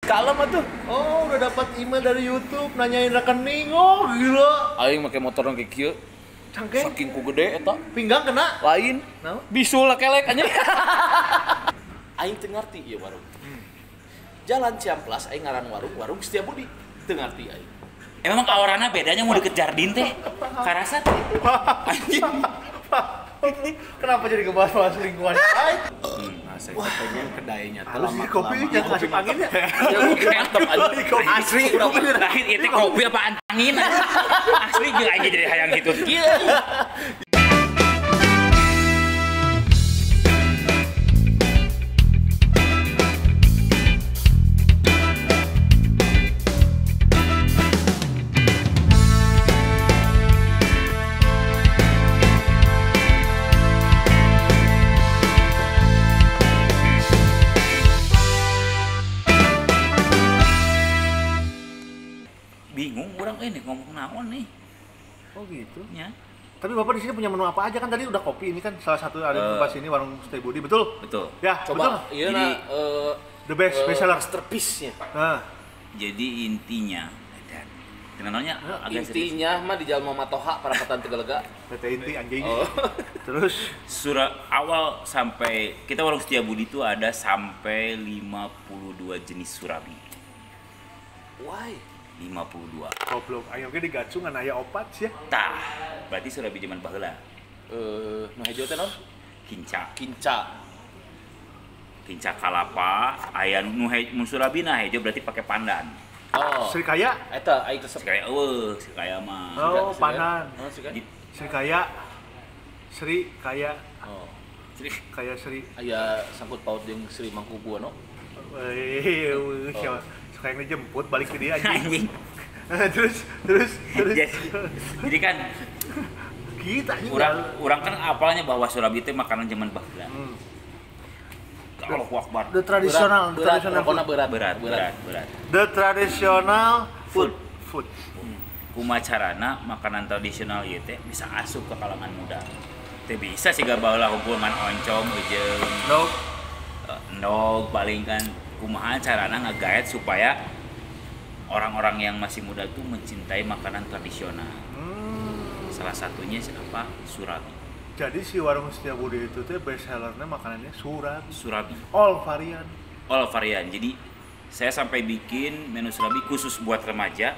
Kalem atuh. Oh, udah dapat email dari YouTube nanyain rekening. Oh, gila. Aing make motor kayak kieu. Cangkeng. Saking ku gede eta. Pinggang kena. Lain. Naon? Bisul kelek anjing. Aing teu ngarti ieu warung. Jalan Ciamplas aing ngaran warung Setiabudi. Teu ngarti aing. Emang kawarana bedanya mau deket Jardin teh? Karasa teh. Anjing. Kenapa jadi ngebahas lingkungan? Saya Pengen kedainya teh Halus sih kopi jangan ngasih angin ya. Ya mantep anjing. asli terakhir itu kopi apaan angin asli juga aja jadi hayang gitu. Bingung orang ini ngomong naon nih. Oh gitu. Ya. Tapi Bapak di sini punya menu apa aja kan tadi udah kopi ini kan salah satu ada di tempat sini warung Setiabudi betul? Betul. Ya, Coba betul. ieu Jadi, The best seller. masterpiece-nya. Nah, Jadi intinya kenalnya agak serius. Intinya mah di Jalma Matoha Parapatan Tegalega. PT inti anjing. Oh. Terus Awal sampai kita warung Setiabudi itu ada sampai 52 jenis surabi. Why? 52. goblok ayo ge digacu ngan aya opat sih ya. Tah, berarti surabi zaman baheula. Nu hejo teh naon? Kinca. Kinca kalapa, aya nu surabi nah hejo berarti pakai pandan. Oh. Sri Kaya. Eta aing resep. Sekaya sekaya mah. Oh, panan. Oh, sih kan? Di- Sri Kaya. Sri Kaya. Oh. Kaya Sri. Aya sangkut paut jeung Sri Mangkubuwono. Siapa? Suka yang dijemput balik ke dia anjing. Anjing. terus. Jadi kan Kita juga. orang kan apalnya bahwa surabi itu makanan zaman baheula. Allahu Akbar. The traditional, berat, food. berat. The traditional food. Kumacarana makanan tradisional ieu teh bisa asup ke kalangan muda. Teu bisa sih gak baheula hubungan oncom jeung endog paling kan kumaha carana ngagaet supaya orang-orang yang masih muda tuh mencintai makanan tradisional. Salah satunya siapa? Surabi. Jadi si warung Setiabudi itu tuh best sellernya makanannya Surabi. all varian. All varian. Jadi saya sampai bikin menu surabi khusus buat remaja,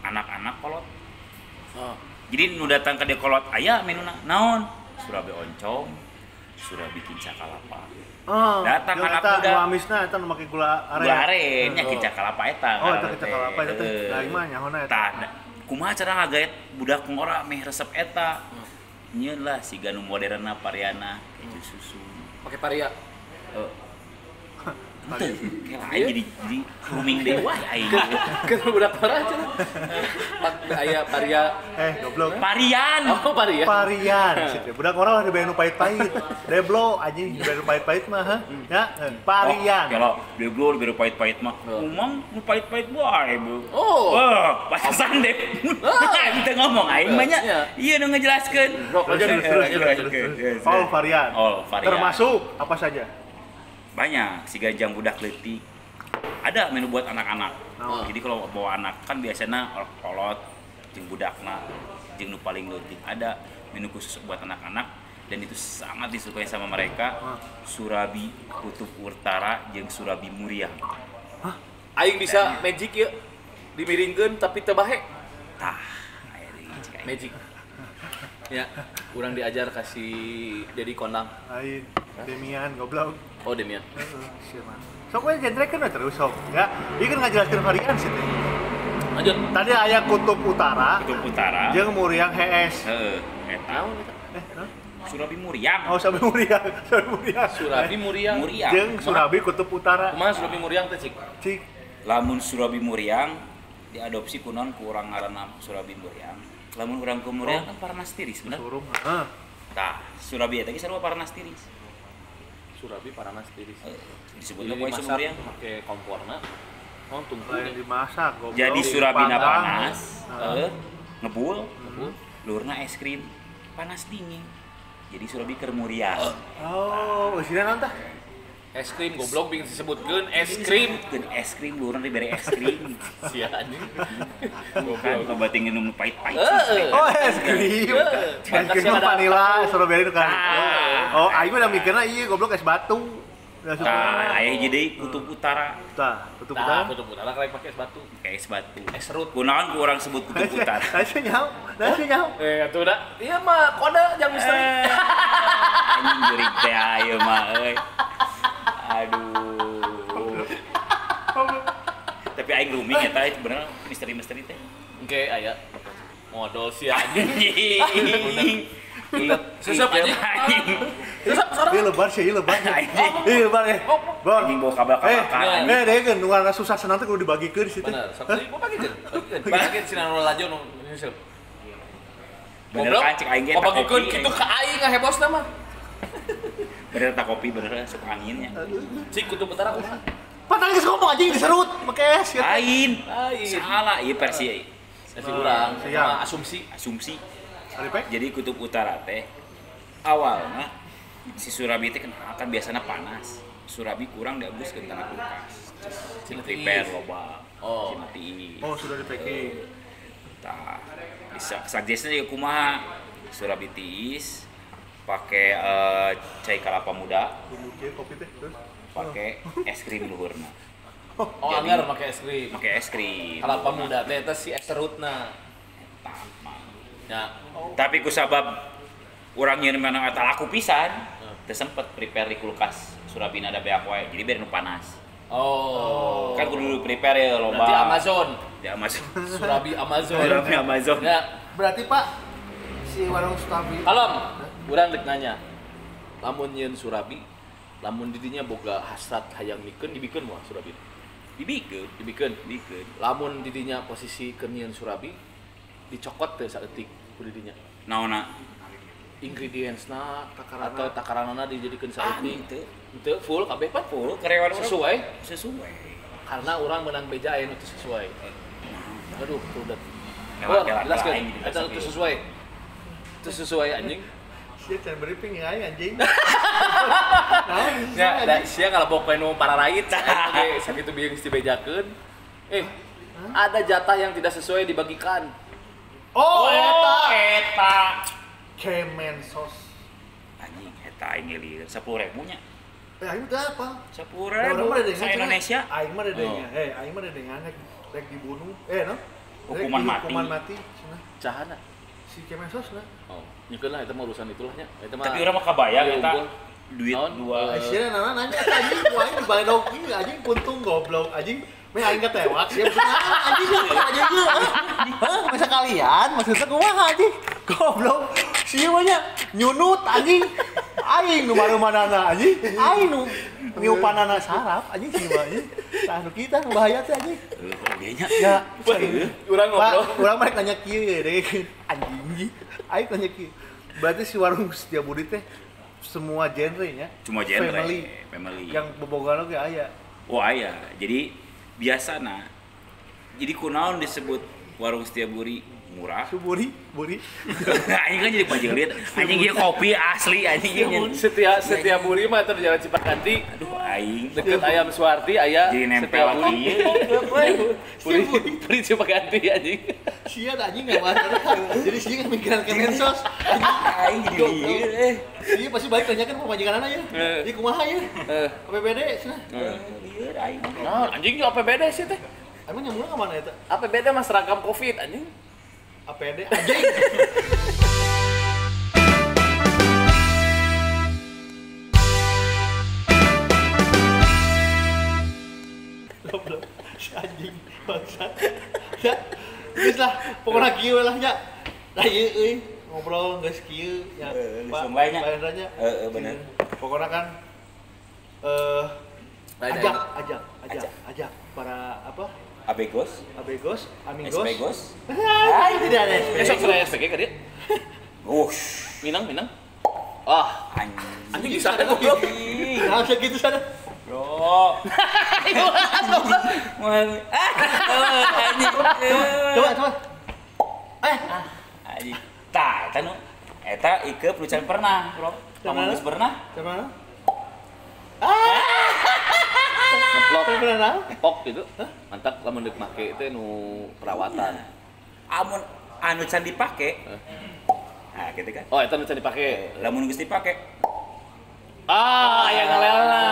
anak-anak kolot. Oh. Jadi nu datang ke dia kolot aya menu naon? Surabi oncom, surabi kinca kalapa. Datang anak muda. Gula amisna eta nu make gula aren. Gula aren nya kinca kalapa eta. Oh, eta kinca kalapa eta teh. Lain mah nyahona eta. Tah, kumaha cara ngagaet budak ngora meh resep eta? Nyeun lah siga nu modernna variana keju susu. Pakai paria. Henteu, kayak jadi grooming deui wah aing. Kan budak parah cenah. Aya paria. Goblok. Varian. Oh, paria. Varian. Situ. Budak orang lah dibayar nu pahit-pahit. Deblo anjing dibayar nu pahit-pahit mah, ha? Ya, varian. Kalau deblo dibayar pahit-pahit mah. Umang nu pahit-pahit bae, Bu. Oh. Wah, pasasan deh. Kita ngomong aing mah nya. Iya nu ngejelaskeun. Terus. All varian. All varian. Termasuk apa saja? Banyak si gajang budak leutik. Ada menu buat anak-anak. Oh. Jadi kalau bawa anak kan biasanya kolot jeung budakna jeung nu paling leutik. Ada menu khusus buat anak-anak dan itu sangat disukai sama mereka. Surabi Kutub Utara jeung Surabi Muriang. Hah? Aing bisa magic ya. Dimiringkeun tapi teu bahe. Tah, aya deui cik aing. Magic. Ya, kurang diajar kasih jadi kondang. Lain. Demian goblok. Oh, Demian. Siapa? Sok we jentrekeun we terus sok. Ya, ieu kan ngajelaskeun varian sih teh. Lanjut. Tadi aya Kutub Utara Kutub Utara. jeung Muriang HS. Eta Naon eta? Surabi Muriang. Oh, sampai Muriang. Surabi Muriang. Muriang. Jeung Surabi Kutub Utara. Kumaha Surabi Muriang teh, Cik? Cik. Lamun Surabi Muriang diadopsi kunon ku urang ngaranna Surabi Muriang. Lamun urang ke Muriang kan Parnas tiris bener. Suruh. Heeh. Tah, Surabi eta ge sarua Parnas tiris. Surabi Paranas tiris. Disebutna poe Muriang. Pakai komporna. Oh, tunggu. Lain dimasak goblok. Jadi Surabina Dipanggang. panas, ngebul, Ngebul. luhurna es krim, panas dingin. Jadi Surabi keur Muriang. Oh, isinya naon tah? Es krim goblok bikin disebutkeun es krim. Es krim lu nanti bere es krim. Sia anjing. Bukan loba tinggal minum pahit-pahit. Oh, es krim. Es krim vanila, strawberry itu kan. Oh, aing udah mikirnya iya goblok es batu. Nah, aya jadi kutub utara. Tah, tutup Nah, kan. kutub utara karek pakai es batu. Kayak es batu. Es serut. Kunaon ku urang sebut kutub utara. Nasi nyaho. Atuh da. Iya mah kode jang misteri. Anjing jurig teh ayeuna mah euy. Aduh. Tapi aing rooming eta itu bener misteri-misteri teh. Oke, aya. Modal si anjing. Anjing. Susah anjing. Susah Iya lebar sih, iya lebar. Anjing. Iya lebar ya. Bor. Anjing bawa kabel-kabel. Deh kan nuangan susah senang tuh kudu dibagikeun situ. Bener, sakti mau bagikeun. Bagikeun sinan lajo nu nyusul. Bener kan cek aing ge tak bagikeun kopi. kitu ka aing ngahebosna mah. Bener tak kopi bener suka anginnya. Cik kutub utara kumaha? Patang geus ngomong anjing diserut make es gitu. Lain. Lain. Salah ieu versi Si urang, Siap. asumsi. Ari pek. jadi kutub utara teh awalnya si Surabi teh kan akan biasanya panas. Surabi kurang diaguskeun kana kulkas. Cina Prepare tiis. loba. Oh. Cina tiis. Oh, sudah di packing. Tah. Bisa suggestnya juga kumaha Surabi tiis pakai cai kelapa muda, Bumbu kieu kopi teh terus. pakai es krim luhurna. Oh, Jadi- anggar make es krim. Pakai es krim. Kelapa muda teh eta si es serutna. Tah, mah. Ya. Tapi kusabab urang nyeun mana eta laku pisan, teu sempet prepare di kulkas. Surabina ada beak wae, jadi biar nu panas. Oh. Kan kudu prepare ya loba. Berarti Amazon. Di Amazon. Surabi Amazon. Surabi Amazon. Ya, Berarti Pak si warung Sutabi. kalem. Urang dek nanya. Lamun nyeun Surabi, lamun didinya boga hasrat hayang mikeun dibikeun moal Surabi. Dibikeun, Dibikeun. dibikeun. Lamun didinya posisi keunian Surabi dicokot teh saeutik ku didinya. Naonna? Ingredientsna Takaranna. atau takaranana dijadikeun saeutik. Teu. Teu full kabeh pan Full karyawan urang sesuai sesuai. karena orang menang beja anu teu sesuai. Aduh, tuh udah. Lewat-lewat Jelaskeun. lain gitu, Eta teu sesuai. Teu sesuai anjing. Sia can briefing ya anjing. Ya, da sia kalebok nu para raid oke sakitu bieu geus dibejakeun. Ada jatah yang tidak sesuai dibagikan. Oh, eta. Kemensos. Anjing eta aing ngelieur 10.000 nya. Aing teh apa? 10.000 sa Indonesia. Aing mah dedengan. Aing mah dedengan rek dibunuh. No? Hukuman mati. Hukuman mati cenah. Cahana. Si Kemensos nah. Oh, nyikeun lah eta mah urusan itulah nya. Eta mah. Tapi urang mah kabayang Ayo, eta unggul. duit Naon? dua. Sia nana nanya anjing ku aing dibayar ieu anjing puntung goblok anjing. Meh aing ketewak sia anjing anjing. Hah, masa kalian maksudnya kumaha anjing? Goblok. Sia mah nya nyunut anjing. Aing nu mareumana anjing. Aing nu ngiupanana saraf anjing sih mah anjing. Tah nu kita nu bahaya teh anjing. Dia Ya, Urang ngobrol. Pak, urang mah nanya kieu ya deh. Anjing. Aing nanya kieu. Berarti si warung Setiabudi teh semua genre-nya. cuma genre Family. Yang bobogan oge aya. oh aya jadi biasana jadi kunaon disebut warung Setiabudi murah. Suburi, buri. Anjing kan jadi pajelit. Anjing ieu kopi asli anjing ieu. Setiap buri mah terus jalan Cipaganti. Aduh aing. Deket ayam Suwarti aya Jadi nempel Setiap Buri. ieu. Puri Cipaganti anjing. Sia anjing enggak masalah. Jadi sia mikiran Kemensos. Aing jadi lieur Sia pasti balik tanyakan pemajikanana ya. Di kumaha ya? APBD cenah. lieur aing. Nah, anjing juga APBD sih teh. Emang nyambungna ka mana eta? APBD mah seragam Covid anjing. APD anjing. Goblok. Si anjing bangsat. Ya. Geus lah, pokona kieu lah nya. Da ieu euy ngobrol geus kieu nya. Langsung bae nya. Pak Hendra nya. Bener. Pokona kan Lain ajak para apa? Abegos, Abegos, Amigos. Espegos. Hai, tidak ada Besok saya SPG ka dia. Ush. Minang. Ah, Anjing. anjing bisa ada goblok. Nah, segitu sana. Bro. Anjing. Coba. Anjing. Tah, eta nu eta Ike pelucan pernah, Bro. Kamu Pernah? geus pernah? Coba. deadlock Bener nah? pok gitu. Mantap lamun deuk make teh nu perawatan. Amun anu can dipake. Nah, gitu kan. Oh, eta nu can dipake. Lamun geus dipake. Aya ngaleona.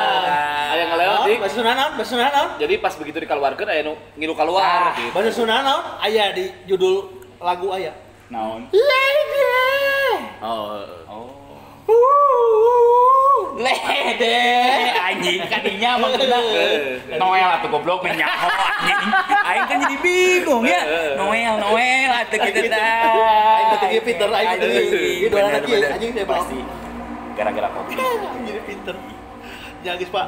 Aya ngaleona dik. Bahasa Sunda naon? Bahasa Sunda naon? Jadi pas begitu dikeluarkeun aya nu ngilu keluar gitu. Bahasa Sunda naon? Aya di judul lagu aya. Naon? Oh. Oh. Lede anjing kadinya mah kena Noel atuh goblok menyaho anjing. Aing kan jadi bingung ya. Noel atuh kita tah. Aing teh pinter aing teh. Ieu dua anak ieu anjing teh pasti gara-gara kopi. Jadi pinter. Ya guys Pak,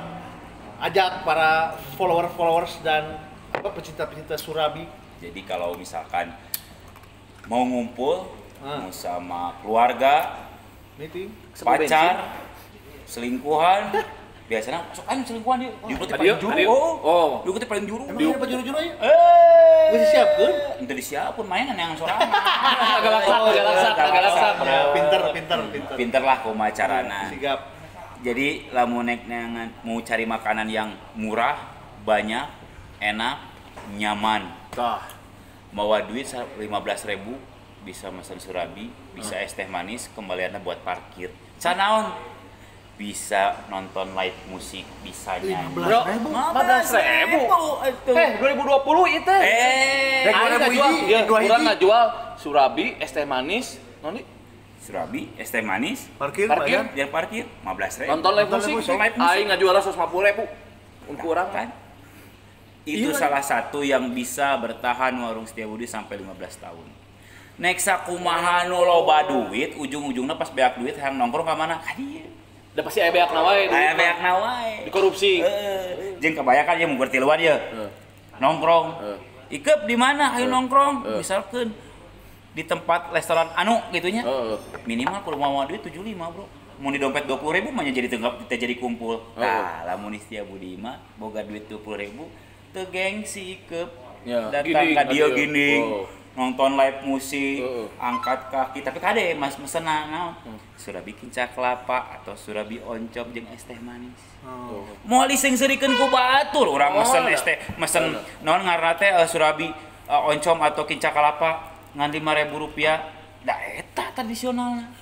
ajak para followers dan apa pecinta-pecinta Surabi. Jadi kalau misalkan mau ngumpul mau sama keluarga, Meeting. pacar, selingkuhan, biasanya sok aing selingkuhan dia. Dia berarti Adieu, paling juru. adieu. Oh. Dia berarti paling juru. Emang ada juru-juru aya? Geus disiapkeun? Ente disiapkeun mainan yang sorangan. Agak laksak. Pinter. Pinter lah kumaha carana. Sigap. Jadi lamun nek neangan mau cari makanan yang murah, banyak, enak, nyaman. Tah. Bawa duit 15.000 bisa mesen Surabi, bisa es teh manis, kembaliannya buat parkir. Canaon? Bisa nonton live musik, bisa nyanyi. Bro, 15.000. 2020 itu. Rek Aing 2000 hiji, dia dua kurang hiji. ngajual Surabi, es teh manis, noni Surabi, es teh manis, Parkir, Parkir. bayar. dia parkir 15.000. nonton live Nonton musik. live musik. Live musik. Aing ngajual 150.000. Kurang kan? Itu Iya. salah satu yang bisa bertahan warung Setiabudi sampai 15 tahun. Nek sakumaha nu loba duit, ujung-ujungnya pas beak duit hayang nongkrong ka mana? Ka dieu. Udah pasti aya beak nawae. Aya beakna wae. Dikorupsi. Jeung kebanyakan ya mungkur tiluan ya. Nongkrong. Ikep di mana? Ayo nongkrong. Misalkan di tempat restoran anu gitunya. Minimal kudu mawa duit 75, Bro. Mun di dompet 20.000 mah jadi jadi kumpul. Tah, lamun di Setiabudi mah boga duit 20.000 teu gengsi ikep. Ya, Datang gini, ka dieu adieu. gini. Oh. Nonton live musik, angkat kaki, tapi kade mas mesenan naon? Surabi kinca kelapa atau Surabi oncom jeung es teh manis. Moal disengserikeun ku batur, urang mesen es teh, mesen naon ngaranna teh Surabi oncom atau kinca kelapa ngan Rp5.000. Da eta tradisionalna.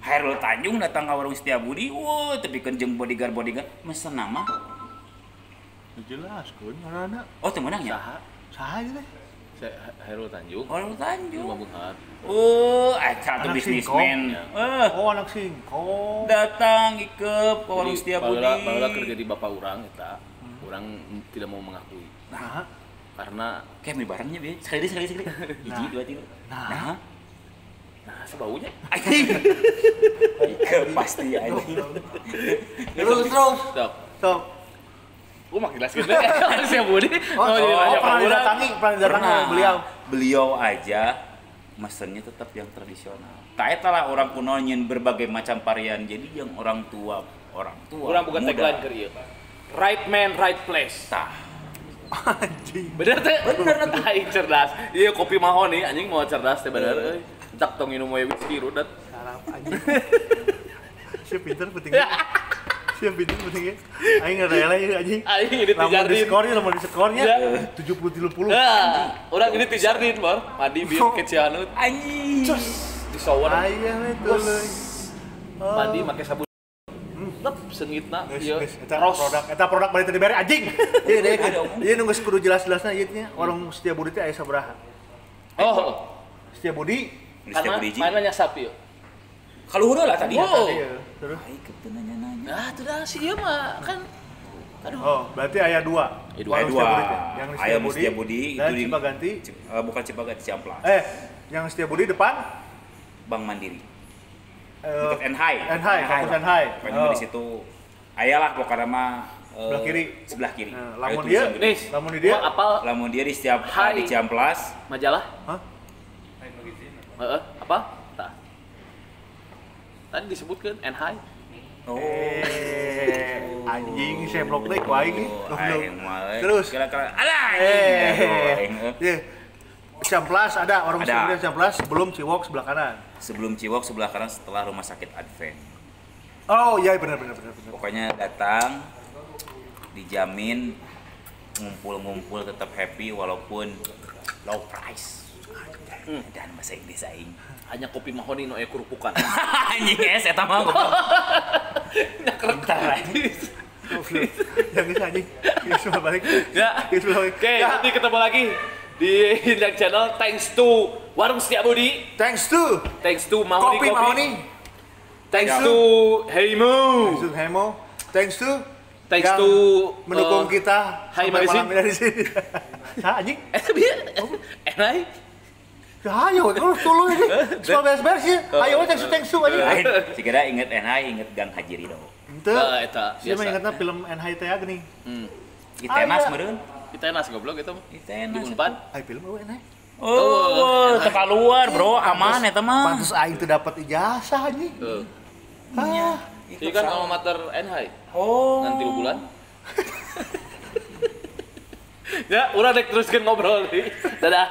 Hairul Tanjung datang ka warung Setiabudi, wah tepikeun jeung bodyguard mesen nama. Jelaskeun ngaranna. Oh teu meunang ya? Saha ieu teh? Hairul Tanjung. Hairul Tanjung. Mabuhat. Eta tuh Anak bisnismen. Oh, anak singkong. Datang ikep ke warung Setiabudi. Baheula kerja di bapak urang eta. Urang tidak mau mengakui. Nah, Karena Kayak beli barangnya bi. Sekali. Hiji, dua, tiga. Nah. nah sebaunya. Anjing. Ikep pasti anjing. terus. Stop. Gua makin jelas gitu ya. Setiabudi. Pernah didatangi beliau. Beliau aja mesennya tetap yang tradisional. Tak eta lah orang kuno nyen berbagai macam varian. Jadi yang orang tua. Urang bukan tagline keur ieu. Right man, right place. Tah. Anjing. Bener teh? Bener teh aing cerdas. Iya kopi mahoni anjing mau cerdas teh bener euy. Cak tong minum we whisky rudet. Sarap anjing. Siap pinter penting. Aing ngarela ieu anjing. Aing ini Lamun di tijardin. skornya Ya. 70-30. Nah, urang ini tijardin, Bor. Madi bieu ke Cianut. Anjing. Disower. Aya we tuluy. Madi make sabun. Lep seungitna ieu. Eta produk bari tadi bere anjing. Ieu nu geus kudu jelas-jelasna ieu nya warung Setiabudi teh aya sabaraha? Oh, Setiabudi Setiabudi hiji. mana nyasap ieu. Kaluhur lah tadi. Oh. iya, terus. Ai teu nanya-nanya. Nah, teu dah si ieu mah kan aduh. Oh, berarti aya dua. Aya dua. Warung Dua. Setiabudi teh. Yang di Ayam Setiabudi dan itu di Cipaganti. bukan Cipaganti Ciamplas. Yang Setiabudi depan Bank Mandiri. Dekat Enhai. Enhai, kampus Enhai. Pokoknya di situ ayalah pokoknya mah Sebelah kiri. Sebelah kiri. Nah, Ayo lamun tulisan dia, gede. Nis, lamun di dia, apal Lamun dia di setiap Hai. di Ciamplas, majalah? hah? Apa? Tah. Tadi disebutkan Enhai. Anjing saya blok deh, ku aing nih. aing mah. Terus. Kira-kira alah. Iya. Ciamplas ada, warung Ada. Setiabudi Ciamplas, sebelum Ciwok sebelah kanan. Sebelum Ciwok sebelah kanan setelah rumah sakit Advent. Oh iya benar. Pokoknya datang dijamin ngumpul-ngumpul tetap happy walaupun low price. Dan bahasa Inggris aing. Hanya kopi mahoni no kurupukan. Anjing eta mah goblok. Bentar lagi. Yang bisa anjing. Semua balik. Ya. Balik. Oke, nanti ketemu lagi di Hindang Channel. Thanks to Warung Setiabudi. Thanks to Mahoni Kopi Mahoni. Thanks to Heimu. Thanks to Hemo. Thanks to Thanks yang to mendukung kita Hai sampai Magazine. malam ini dari sini. Hah anjing? Enak. Ya ayo, kalau tolong ini. Semua beres-beres ya. Ayo thanks to anjing. Lain, sikada inget NH, inget Gang Hajiri dong. Ente. Eta Saya biasa. ingatnya film NHT ya gini. Itenas Ah, iya. meureun. Kita enak goblok itu mah. Itenas. Di Unpad. Ay film apa NH? Oh, teka luar, Bro. Aman eta mah. Pantes aing tuh dapat ijazah anjing. Ah, Ini kan alma mater NH. Oh. Nanti bulan. Ya, udah dek teruskan ngobrol nih. Dadah.